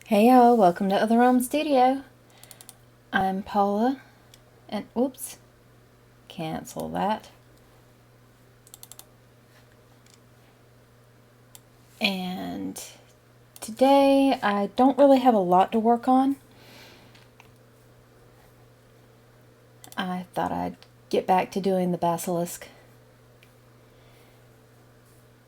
Hey y'all, welcome to Other Realm Studio. I'm Paula, and whoops, cancel that. And today I don't really have a lot to work on. I thought I'd get back to doing the basilisk.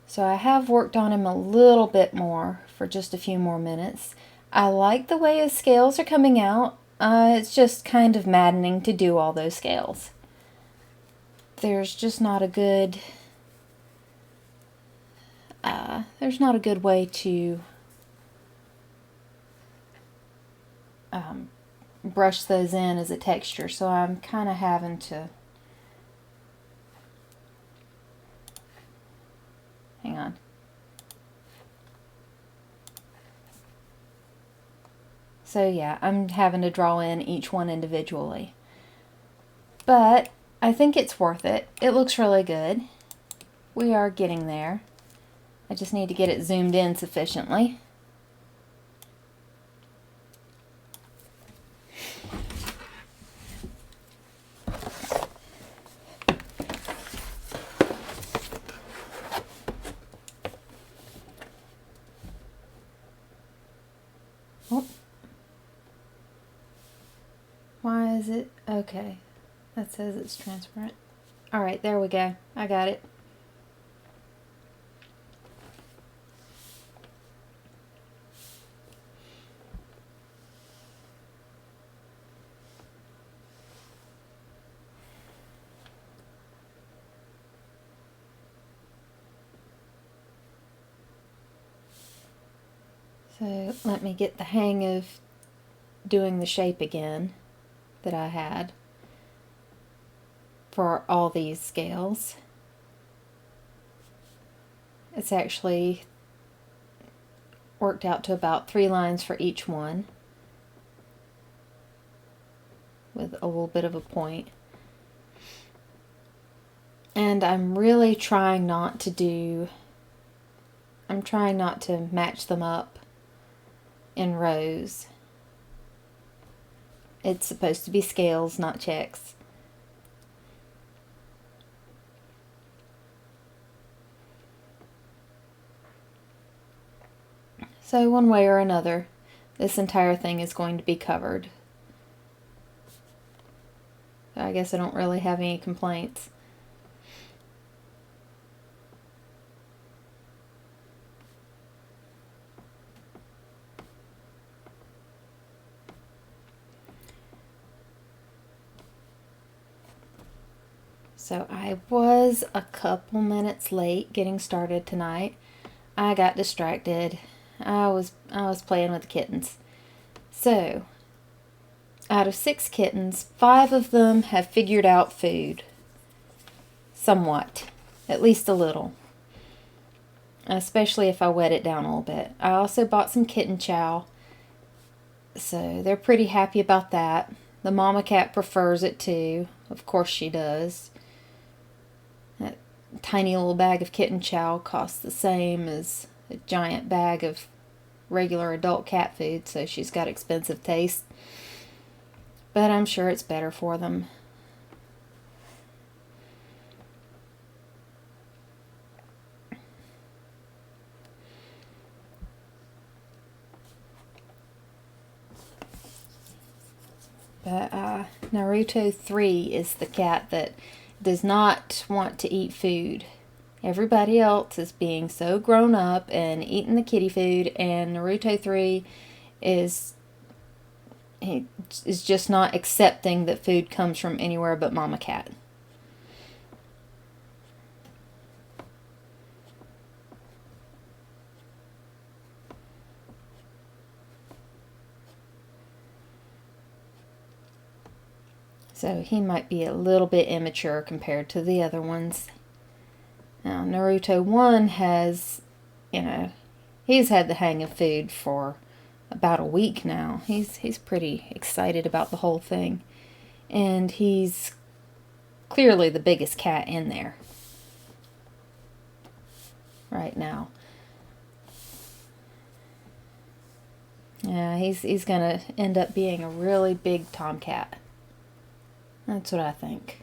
So I have worked on him a little bit more for just a few more minutes. I like the way his scales are coming out. It's just kind of maddening to do all those scales. There's just not a good way to brush those in as a texture, so I'm kind of having to hang on. So yeah, I'm having to draw in each one individually. But I think it's worth it. It looks really good. We are getting there. I just need to get it zoomed in sufficiently. Oh. Why is it? Okay. That says it's transparent. Alright, there we go. I got it. So let me get the hang of doing the shape again that I had for all these scales. It's actually worked out to about 3 lines for each one with a little bit of a point. And I'm really trying not to match them up in rows. It's supposed to be scales, not checks. So one way or another, this entire thing is going to be covered. So I guess I don't really have any complaints. So I was a couple minutes late getting started tonight. I got distracted. I was playing with the kittens. So, out of 6 kittens, 5 of them have figured out food. Somewhat. At least a little. Especially if I wet it down a little bit. I also bought some kitten chow. So they're pretty happy about that. The mama cat prefers it too. Of course she does. That tiny little bag of kitten chow costs the same as a giant bag of regular adult cat food, so she's got expensive taste. But I'm sure it's better for them. But Naruto 3 is the cat that does not want to eat food. Everybody else is being so grown up and eating the kitty food, and Naruto 3 is just not accepting that food comes from anywhere but Mama Cat. So he might be a little bit immature compared to the other ones. Now, Naruto 1 has, he's had the hang of food for about a week now. He's pretty excited about the whole thing. And he's clearly the biggest cat in there right now. Yeah, he's gonna end up being a really big tomcat. That's what I think.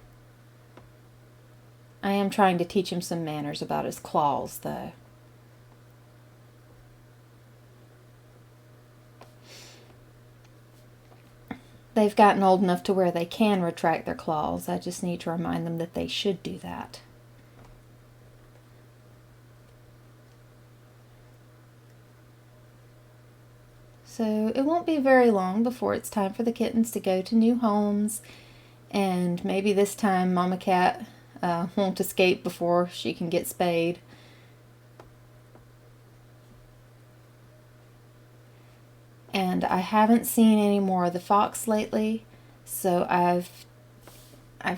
I am trying to teach him some manners about his claws, though. They've gotten old enough to where they can retract their claws. I just need to remind them that they should do that. So it won't be very long before it's time for the kittens to go to new homes, and maybe this time Mama Cat won't escape before she can get spayed. And I haven't seen any more of the fox lately, so I've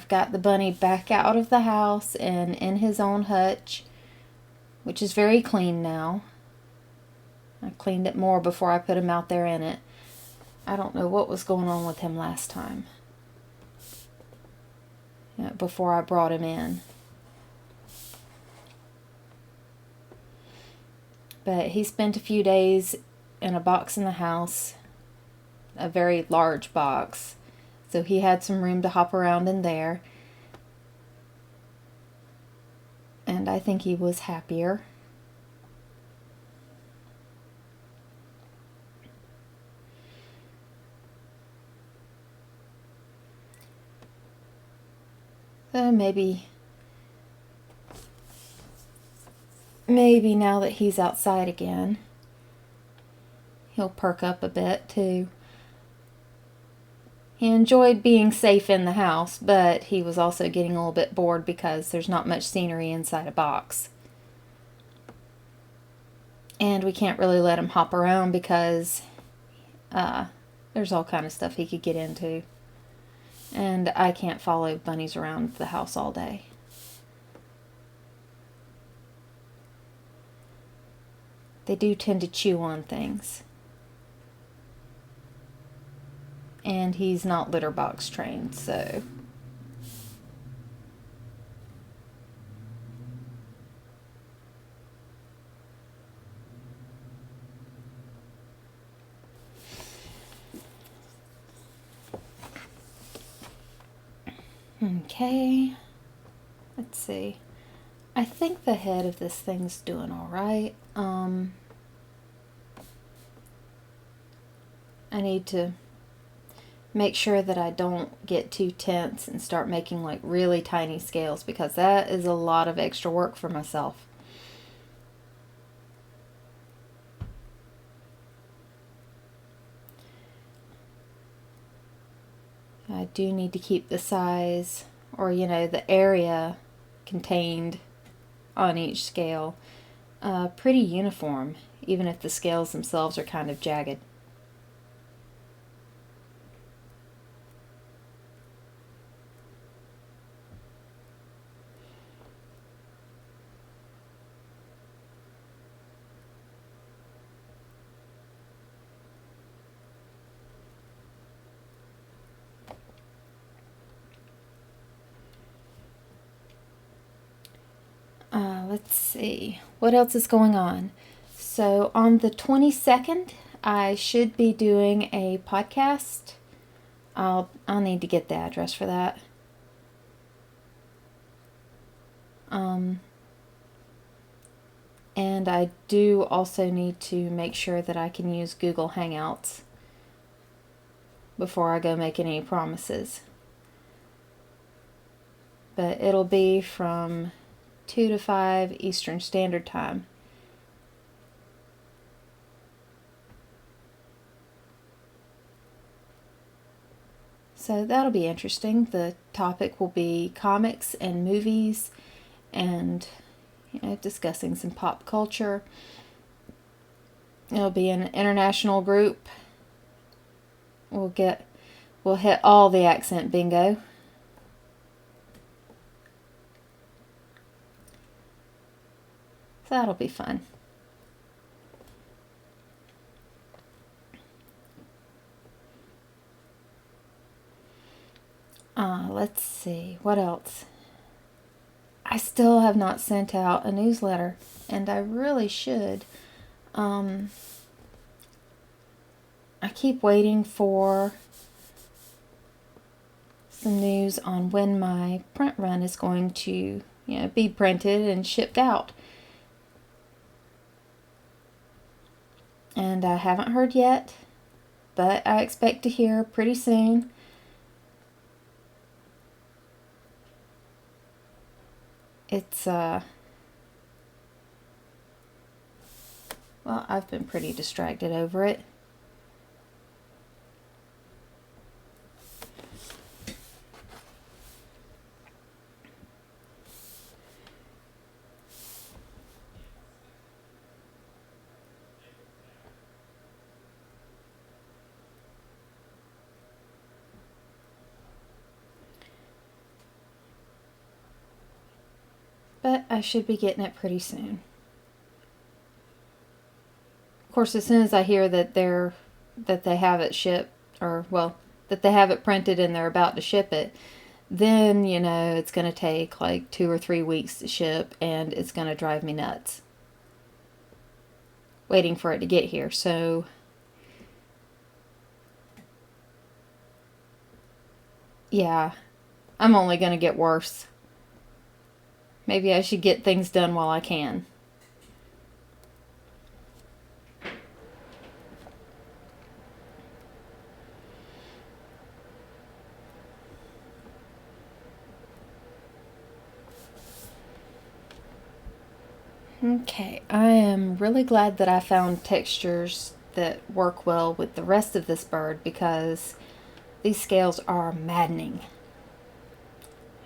got the bunny back out of the house and in his own hutch, which is very clean now. I cleaned it more before I put him out there in it. I don't know what was going on with him last time, before I brought him in. But he spent a few days in a box in the house, a very large box, so he had some room to hop around in there. And I think he was happier. So maybe now that he's outside again, he'll perk up a bit too. He enjoyed being safe in the house, but he was also getting a little bit bored because there's not much scenery inside a box. And we can't really let him hop around because there's all kind of stuff he could get into. And I can't follow bunnies around the house all day. They do tend to chew on things. And he's not litter box trained, so... Okay, let's see. I think the head of this thing's doing all right. I need to make sure that I don't get too tense and start making like really tiny scales, because that is a lot of extra work for myself. I do need to keep the size, or the area contained on each scale pretty uniform, even if the scales themselves are kind of jagged. Let's see, what else is going on? So on the 22nd, I should be doing a podcast. I'll need to get the address for that. And I do also need to make sure that I can use Google Hangouts before I go make any promises. But it'll be from 2 to 5 Eastern Standard Time. So that'll be interesting. The topic will be comics and movies, and discussing some pop culture. It'll be an international group. We'll hit all the accent bingo. So that'll be fun. Let's see, what else? I still have not sent out a newsletter, and I really should. I keep waiting for some news on when my print run is going to, be printed and shipped out. And I haven't heard yet, but I expect to hear pretty soon. It's, well, I've been pretty distracted over it. But I should be getting it pretty soon. Of course, as soon as I hear that they have it shipped, or well, that they have it printed and they're about to ship it, then it's going to take like 2 or 3 weeks to ship, and it's going to drive me nuts waiting for it to get here. So yeah, I'm only going to get worse. Maybe I should get things done while I can. Okay, I am really glad that I found textures that work well with the rest of this bird, because these scales are maddening.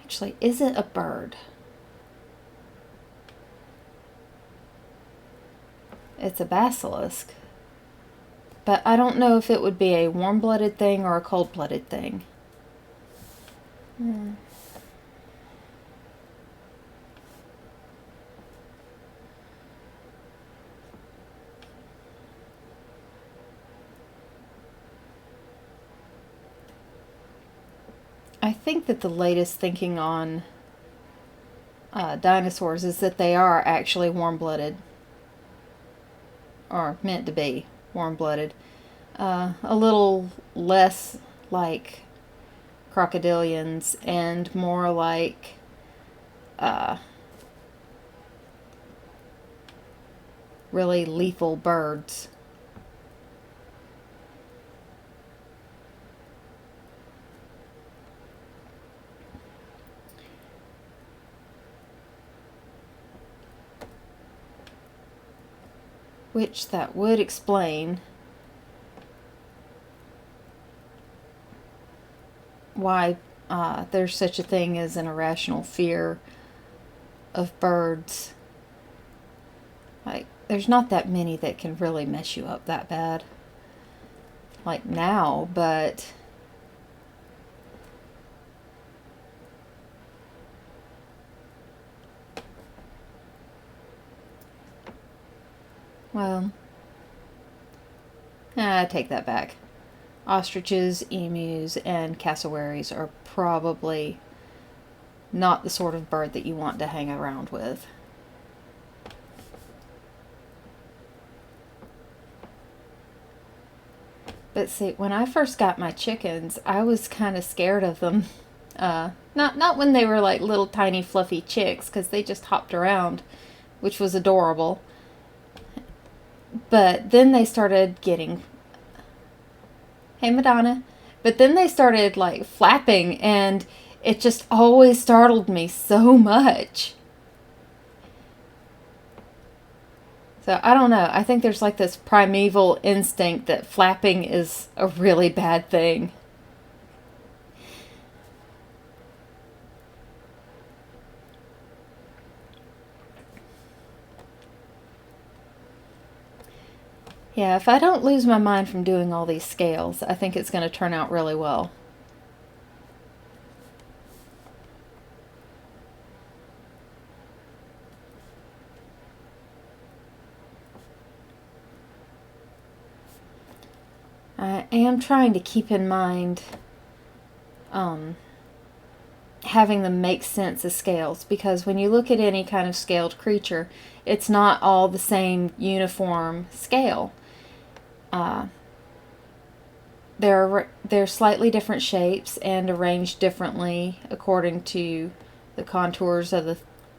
Actually, is it a bird? It's a basilisk. But I don't know if it would be a warm-blooded thing or a cold-blooded thing. I think that the latest thinking on dinosaurs is that they are actually warm-blooded. Or meant to be warm-blooded. A little less like crocodilians and more like really lethal birds. Which that would explain why there's such a thing as an irrational fear of birds. Like, there's not that many that can really mess you up that bad. Like now, but well, I take that back. Ostriches, emus, and cassowaries are probably not the sort of bird that you want to hang around with. But see, when I first got my chickens, I was kind of scared of them. Not when they were like little tiny fluffy chicks, because they just hopped around, which was adorable. But then they started getting... Hey, Madonna. But then they started like flapping, and it just always startled me so much. So I don't know. I think there's like this primeval instinct that flapping is a really bad thing. Yeah, if I don't lose my mind from doing all these scales, I think it's going to turn out really well. I am trying to keep in mind having them make sense as scales, because when you look at any kind of scaled creature, it's not all the same uniform scale. they're slightly different shapes and arranged differently according to the contours of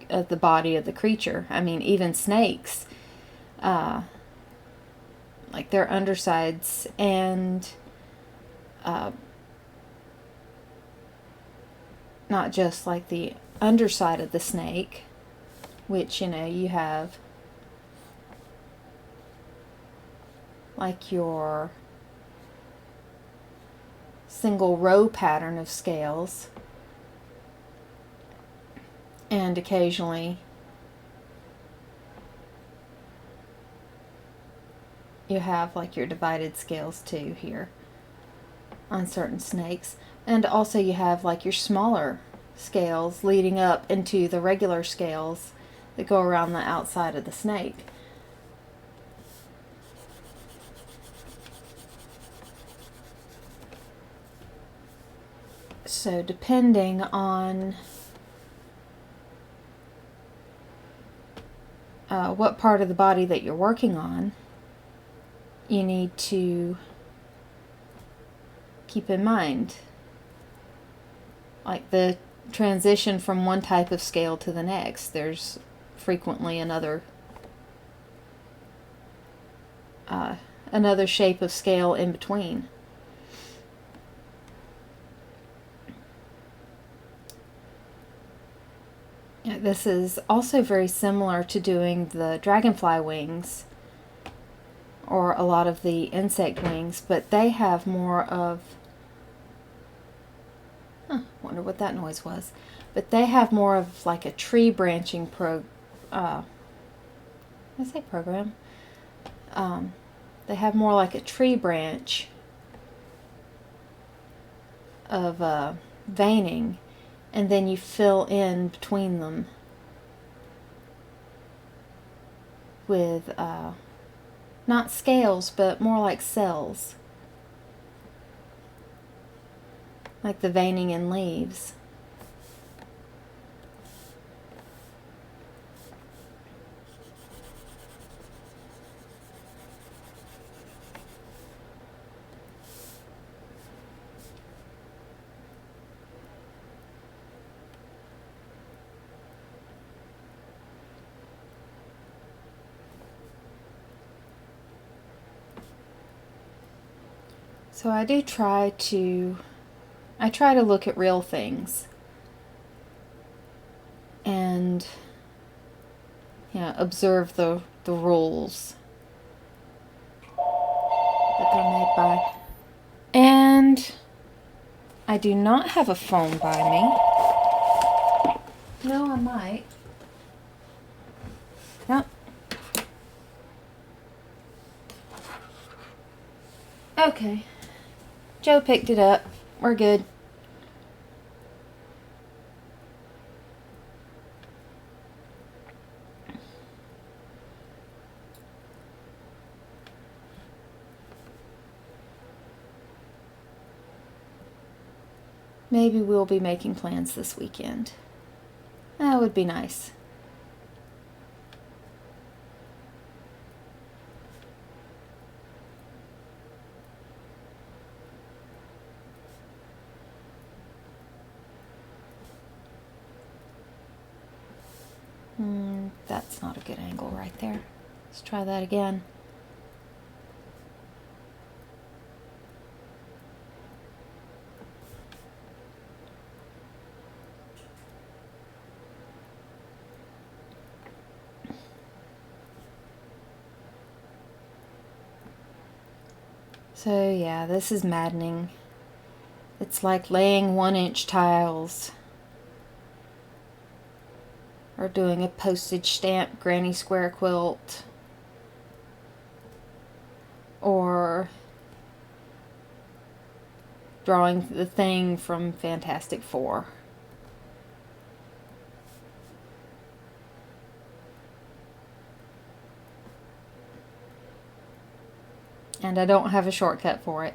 the body of the creature. I mean, even snakes, like their undersides and not just like the underside of the snake, which, you know, you have like your single row pattern of scales, and occasionally you have like your divided scales too here on certain snakes. And also you have like your smaller scales leading up into the regular scales that go around the outside of the snake. So depending on what part of the body that you're working on, you need to keep in mind like the transition from one type of scale to the next. There's frequently another shape of scale in between. This is also very similar to doing the dragonfly wings or a lot of the insect wings, but they have more of, wonder what that noise was, but they have more of like a tree branching program. They have more like a tree branch of veining, and then you fill in between them with not scales, but more like cells, like the veining in leaves. So I try to look at real things and, you know, observe the rules that they're made by. And I do not have a phone by me. No, I might. Yep. Okay. Joe picked it up. We're good. Maybe we'll be making plans this weekend. That would be nice. That's not a good angle right there. Let's try that again. So yeah, this is maddening. It's like laying 1-inch tiles or doing a postage stamp granny square quilt or drawing the Thing from Fantastic Four. And I don't have a shortcut for it.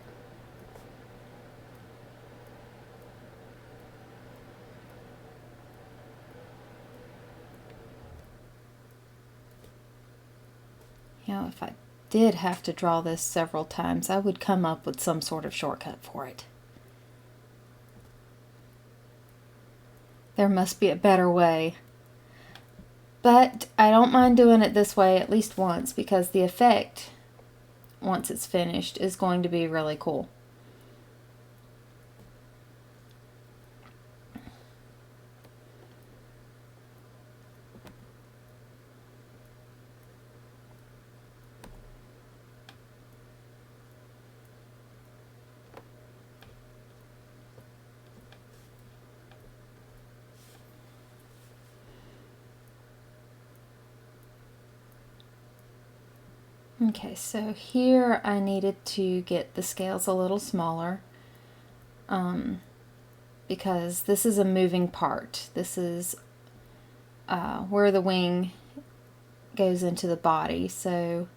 You know, if I did have to draw this several times, I would come up with some sort of shortcut for it. There must be a better way. But I don't mind doing it this way at least once, because the effect, once it's finished, is going to be really cool. Okay, so here I needed to get the scales a little smaller because this is a moving part. This is where the wing goes into the body, so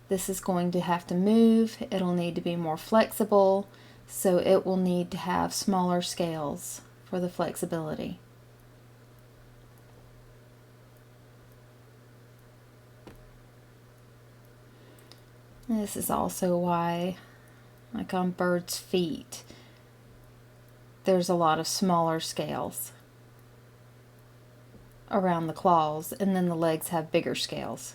this is going to have to move. It'll need to be more flexible, so it will need to have smaller scales for the flexibility. This is also why, like on birds' feet, there's a lot of smaller scales around the claws, and then the legs have bigger scales.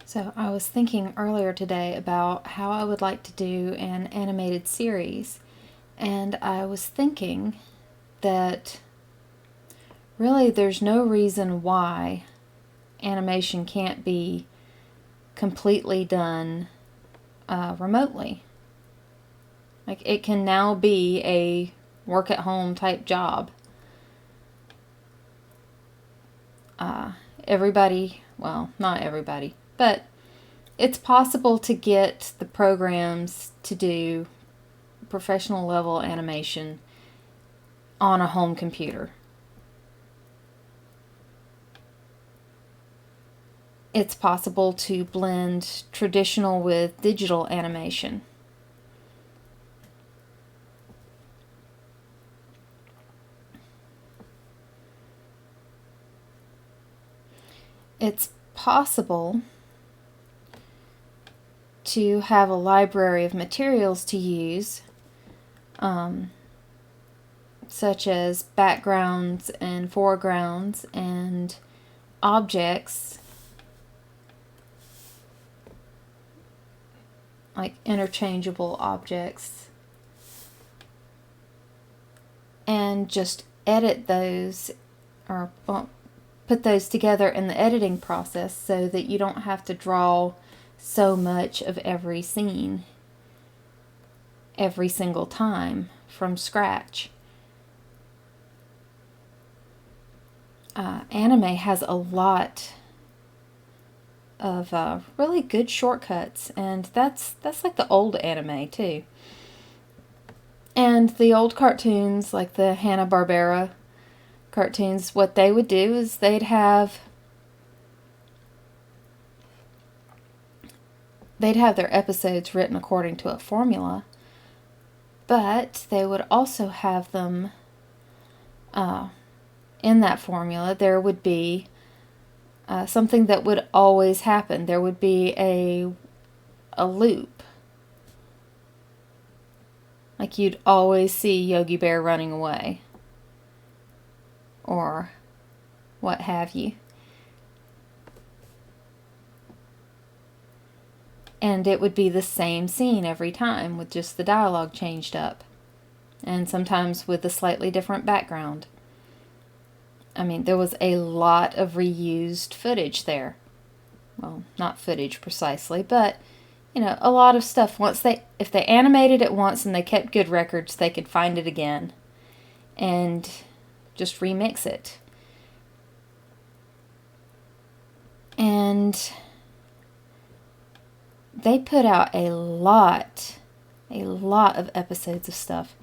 So I was thinking earlier today about how I would like to do an animated series, and I was thinking that really there's no reason why animation can't be completely done remotely. Like, it can now be a work-at-home type job. Everybody, well, not everybody, but it's possible to get the programs to do professional level animation on a home computer. It's possible to blend traditional with digital animation. It's possible to have a library of materials to use, such as backgrounds and foregrounds and objects, like interchangeable objects, and just edit those, or put those together in the editing process so that you don't have to draw so much of every scene every single time from scratch. Anime has a lot of really good shortcuts, and that's like the old anime too. And the old cartoons, like the Hanna-Barbera cartoons, what they would do is they'd have their episodes written according to a formula, but they would also have them in that formula there would be something that would always happen. There would be a loop. Like, you'd always see Yogi Bear running away, or what have you. And it would be the same scene every time with just the dialogue changed up. And sometimes with a slightly different background. I mean, there was a lot of reused footage there. Well, not footage precisely, but, a lot of stuff. If they animated it once and they kept good records, they could find it again and just remix it. And they put out a lot of episodes of stuff.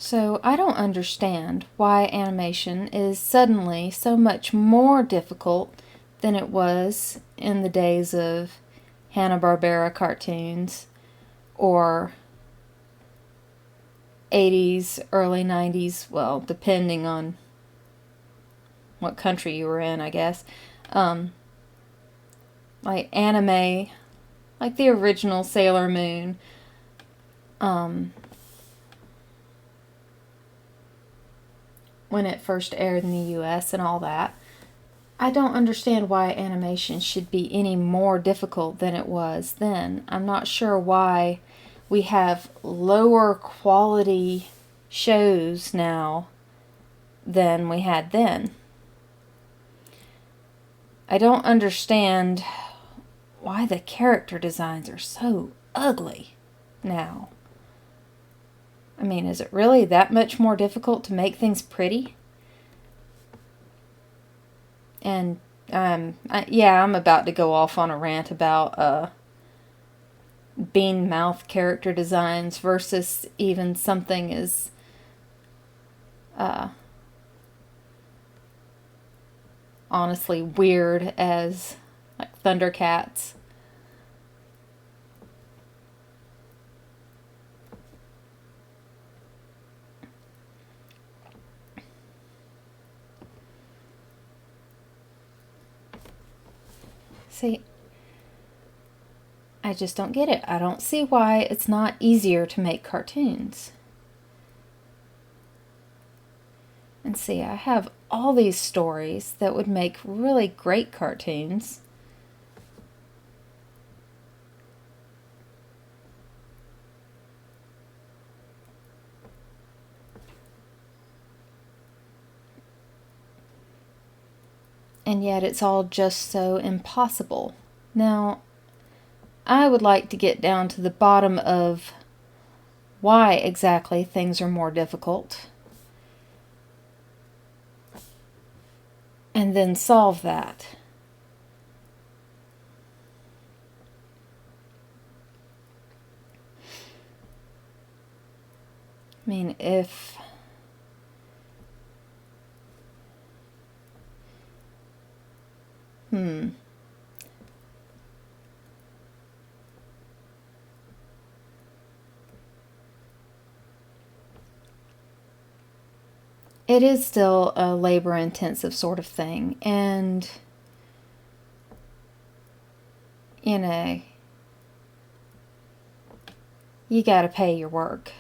So I don't understand why animation is suddenly so much more difficult than it was in the days of Hanna-Barbera cartoons or 80s, early 90s, well, depending on what country you were in, I guess. Like anime, like the original Sailor Moon, when it first aired in the US and all that. I don't understand why animation should be any more difficult than it was then. I'm not sure why we have lower quality shows now than we had then. I don't understand why the character designs are so ugly now. I mean, is it really that much more difficult to make things pretty? And I'm about to go off on a rant about bean mouth character designs versus even something as honestly weird as like Thundercats. See, I just don't get it. I don't see why it's not easier to make cartoons. And see, I have all these stories that would make really great cartoons. And yet it's all just so impossible. Now, I would like to get down to the bottom of why exactly things are more difficult. And then solve that. I mean, if it is still a labor-intensive sort of thing, and you gotta pay your workers,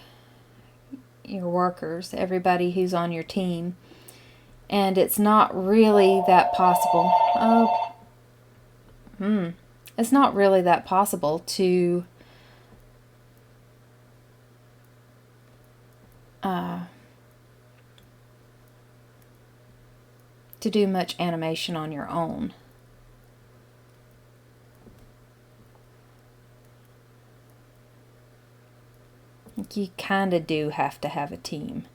everybody who's on your team, and it's not really that possible. It's not really that possible to do much animation on your own. You kind of do have to have a team,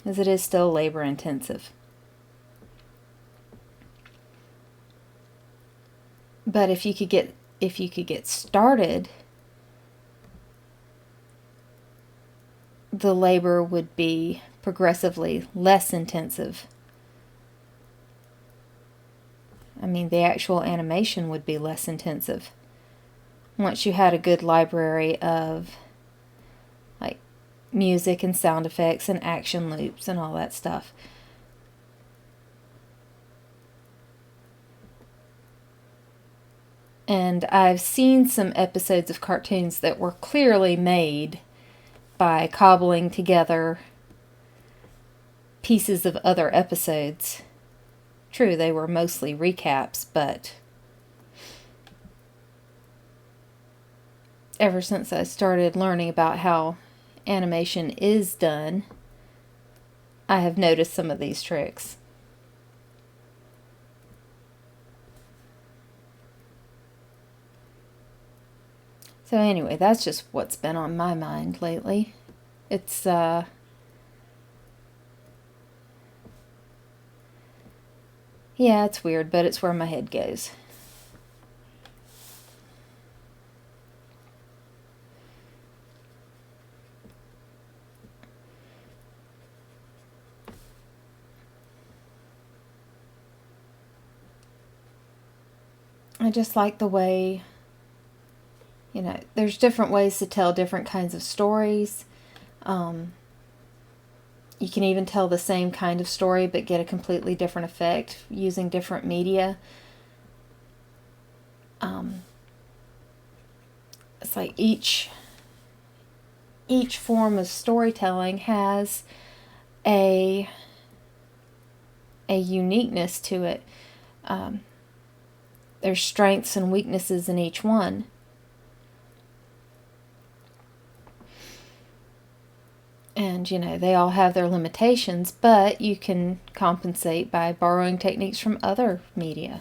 as it is still labor intensive. But if you could get started, the labor would be progressively less intensive. I mean, the actual animation would be less intensive once you had a good library of like music and sound effects and action loops and all that stuff. And I've seen some episodes of cartoons that were clearly made by cobbling together pieces of other episodes. True, they were mostly recaps, but ever since I started learning about how animation is done, I have noticed some of these tricks. So anyway, that's just what's been on my mind lately. It's yeah, it's weird, but it's where my head goes. I just like the way, there's different ways to tell different kinds of stories. You can even tell the same kind of story but get a completely different effect using different media. It's like each form of storytelling has a uniqueness to it. There's strengths and weaknesses in each one. And, they all have their limitations, but you can compensate by borrowing techniques from other media.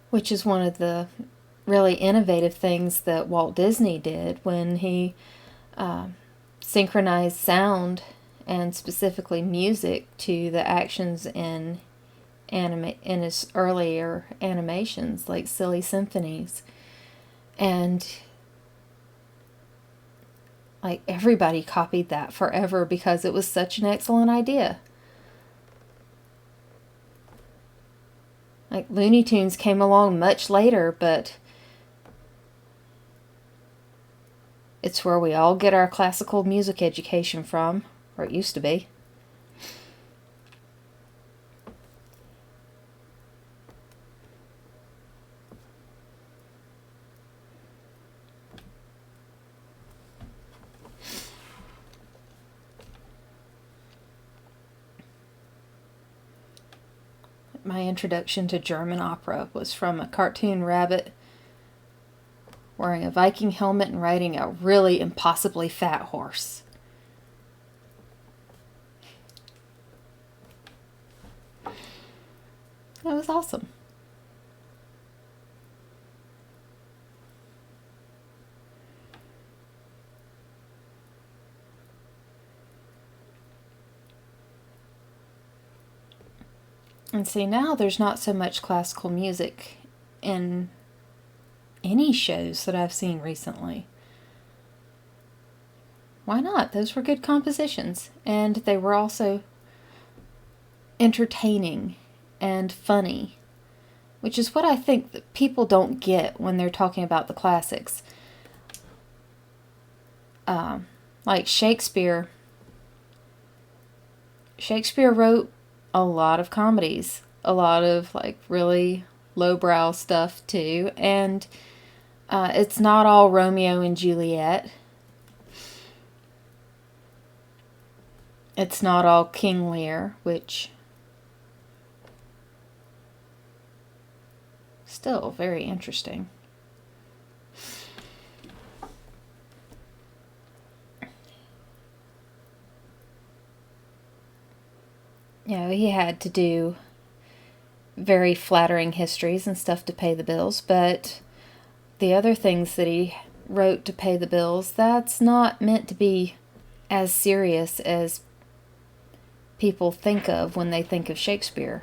Which is one of the really innovative things that Walt Disney did when he synchronized sound and specifically music to the actions in his earlier animations, like Silly Symphonies. And like everybody copied that forever because it was such an excellent idea. Like Looney Tunes came along much later, but it's where we all get our classical music education from, or it used to be. My introduction to German opera was from a cartoon rabbit wearing a Viking helmet and riding a really impossibly fat horse. That was awesome. And see, now there's not so much classical music in any shows that I've seen recently. Why not? Those were good compositions. And they were also entertaining and funny, which is what I think that people don't get when they're talking about the classics. Like Shakespeare. Shakespeare wrote a lot of comedies, a lot of like really lowbrow stuff too, and it's not all Romeo and Juliet. It's not all King Lear, which still very interesting. He had to do very flattering histories and stuff to pay the bills, but the other things that he wrote to pay the bills, that's not meant to be as serious as people think of when they think of Shakespeare.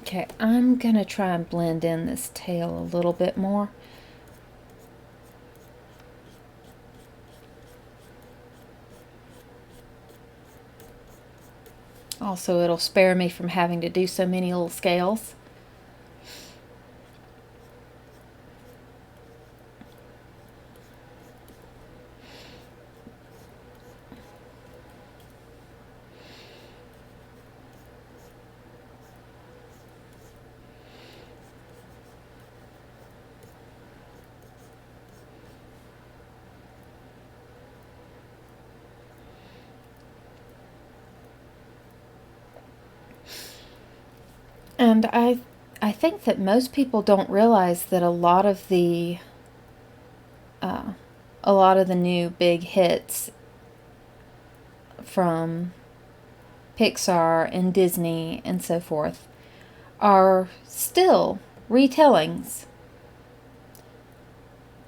Okay, I'm gonna try and blend in this tail a little bit more. Also, it'll spare me from having to do so many little scales. And I think that most people don't realize that uh, a lot of the new big hits from Pixar and Disney and so forth are still retellings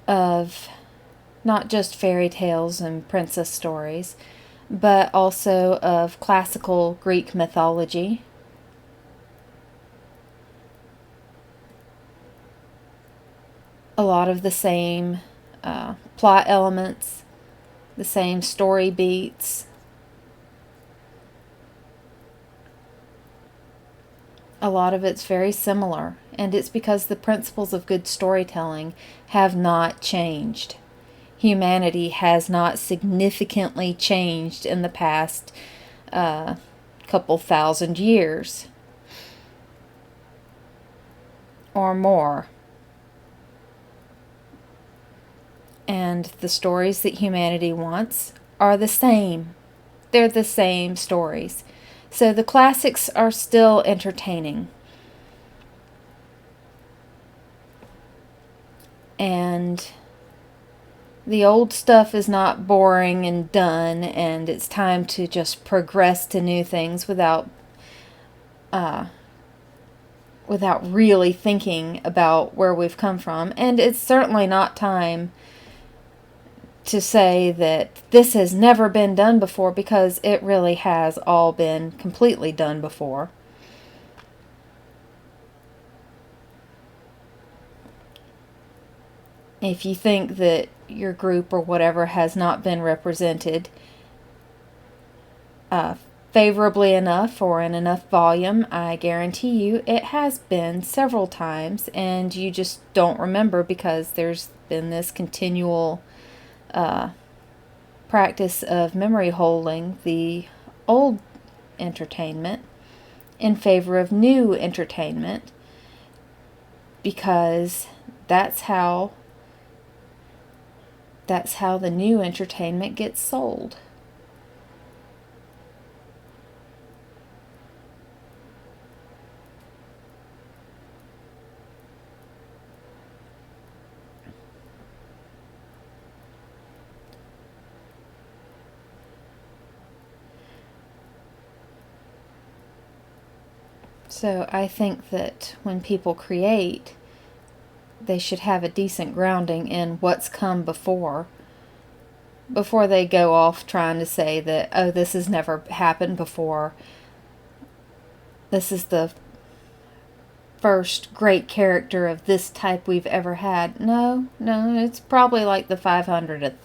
of not just fairy tales and princess stories, but also of classical Greek mythology. A lot of the same plot elements, the same story beats. A lot of it's very similar, and it's because the principles of good storytelling have not changed. Humanity has not significantly changed in the past couple thousand years or more. And the stories that humanity wants are the same. They're the same stories. So the classics are still entertaining. And the old stuff is not boring and done, and it's time to just progress to new things without really thinking about where we've come from. And it's certainly not time to say that this has never been done before, because it really has all been completely done before. If you think that your group or whatever has not been represented favorably enough or in enough volume, I guarantee you it has been several times, and you just don't remember because there's been this continual practice of memory holding the old entertainment in favor of new entertainment, because that's how the new entertainment gets sold. So I think that when people create, they should have a decent grounding in what's come before they go off trying to say that, oh, this has never happened before. This is the first great character of this type we've ever had. No, it's probably like the 500th.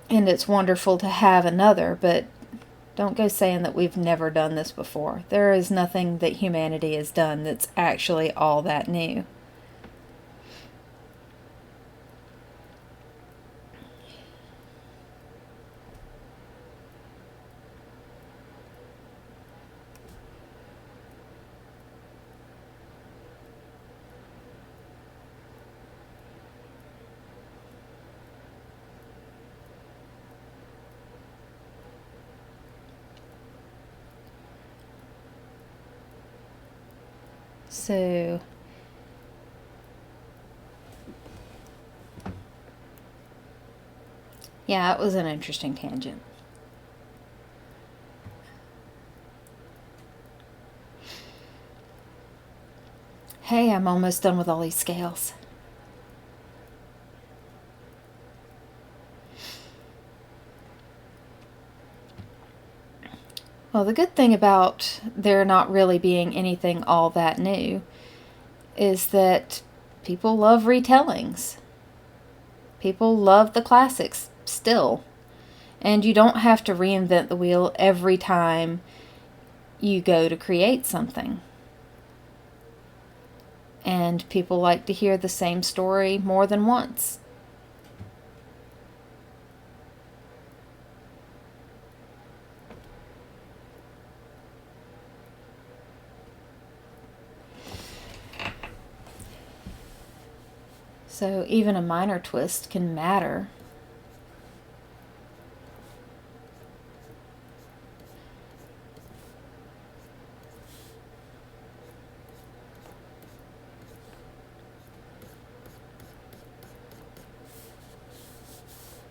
And it's wonderful to have another, but don't go saying that we've never done this before. There is nothing that humanity has done that's actually all that new. So, yeah, it was an interesting tangent. Hey, I'm almost done with all these scales. Well, the good thing about there not really being anything all that new is that people love retellings. People love the classics still. And you don't have to reinvent the wheel every time you go to create something. And people like to hear the same story more than once. So even a minor twist can matter.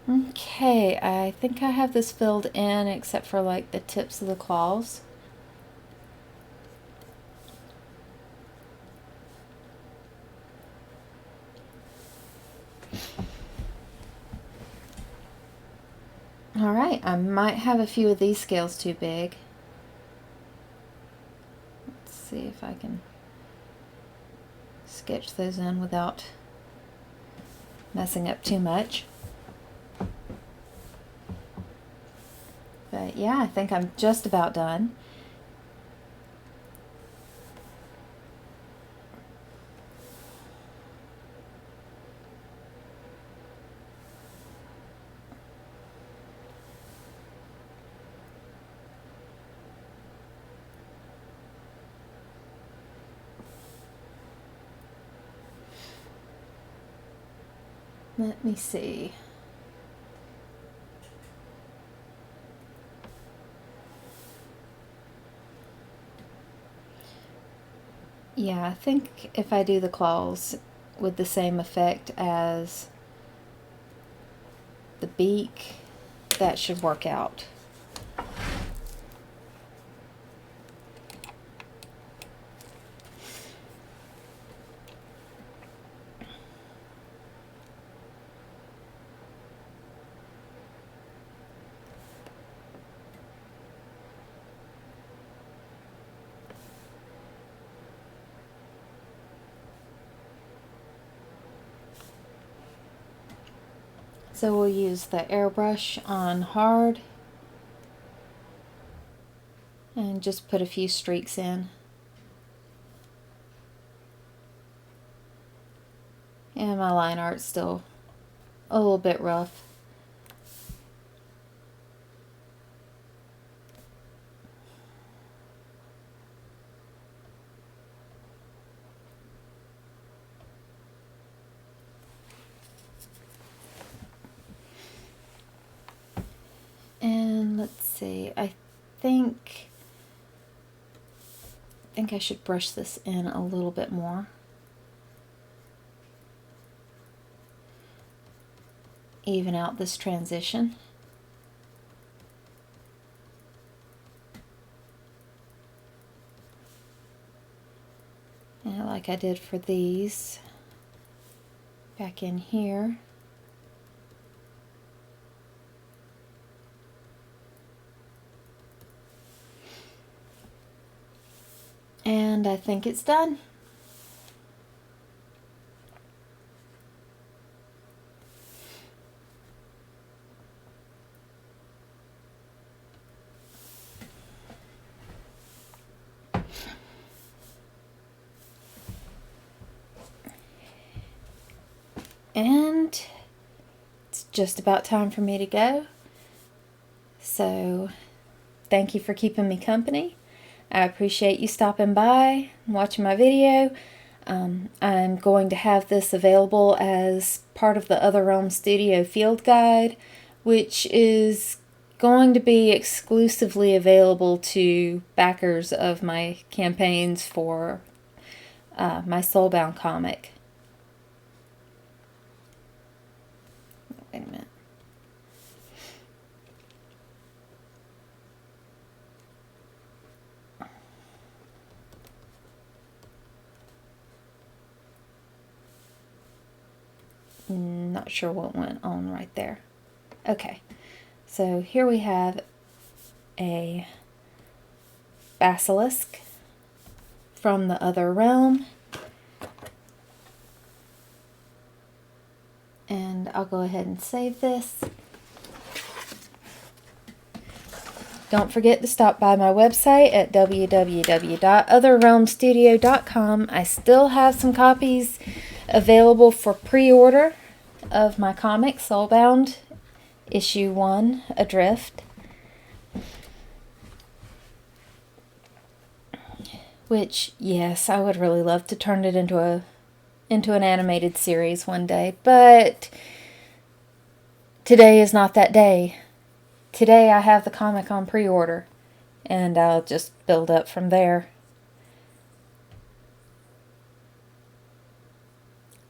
Okay, I think I have this filled in except for like the tips of the claws. Alright, I might have a few of these scales too big. Let's see if I can sketch those in without messing up too much. But yeah, I think I'm just about done. Let me see. Yeah, I think if I do the claws with the same effect as the beak, that should work out. So we'll use the airbrush on hard and just put a few streaks in. And my line art's still a little bit rough. And let's see, I think I should brush this in a little bit more. Even out this transition. And like I did for these, back in here. And I think it's done. And it's just about time for me to go. So thank you for keeping me company. I appreciate you stopping by and watching my video. I'm going to have this available as part of the Other Realm Studio field guide, which is going to be exclusively available to backers of my campaigns for my Soulbound comic. Wait a minute. Not sure what went on right there. Okay, so here we have a basilisk from the other realm. And I'll go ahead and save this. Don't forget to stop by my website at www.otherrealmstudio.com. I still have some copies available for pre-order of my comic, Soulbound, Issue 1, Adrift. Which, yes, I would really love to turn it into an animated series one day, but today is not that day. Today I have the comic on pre-order, and I'll just build up from there.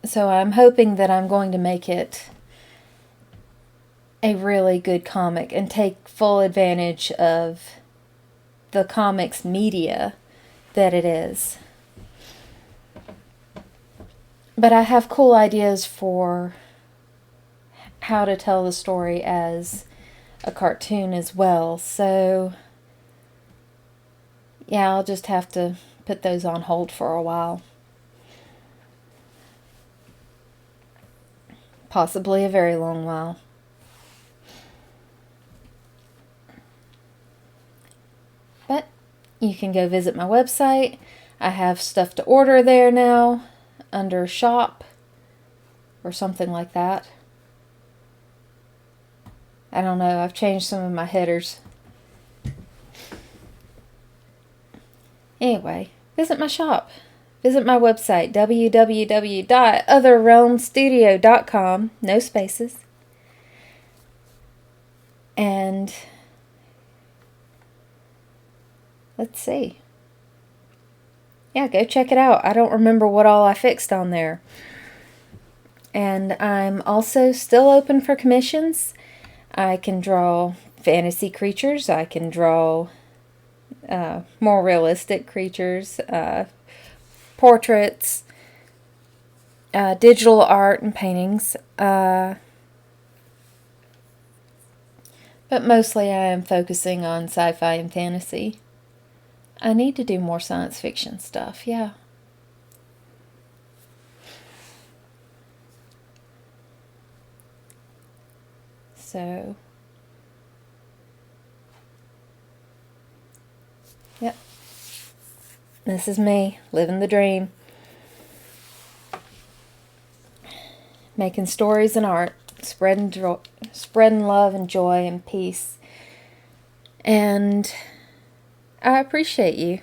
So I'm hoping that I'm going to make it a really good comic and take full advantage of the comic's media that it is. But I have cool ideas for how to tell the story as a cartoon as well. So, yeah, I'll just have to put those on hold for a while. Possibly a very long while. But you can go visit my website. I have stuff to order there now under shop or something like that. I don't know, I've changed some of my headers. Anyway, visit my shop. Visit my website, www.otherrealmstudio.com, no spaces. And let's see. Yeah, go check it out. I don't remember what all I fixed on there. And I'm also still open for commissions. I can draw fantasy creatures. I can draw more realistic creatures, portraits, digital art and paintings. But mostly I am focusing on sci-fi and fantasy. I need to do more science fiction stuff, yeah. So, yep. This is me, living the dream. Making stories and art, spreading love and joy and peace. And I appreciate you.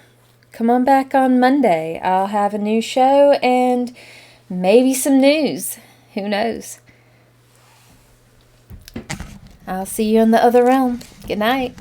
Come on back on Monday. I'll have a new show and maybe some news. Who knows? I'll see you in the other realm. Good night.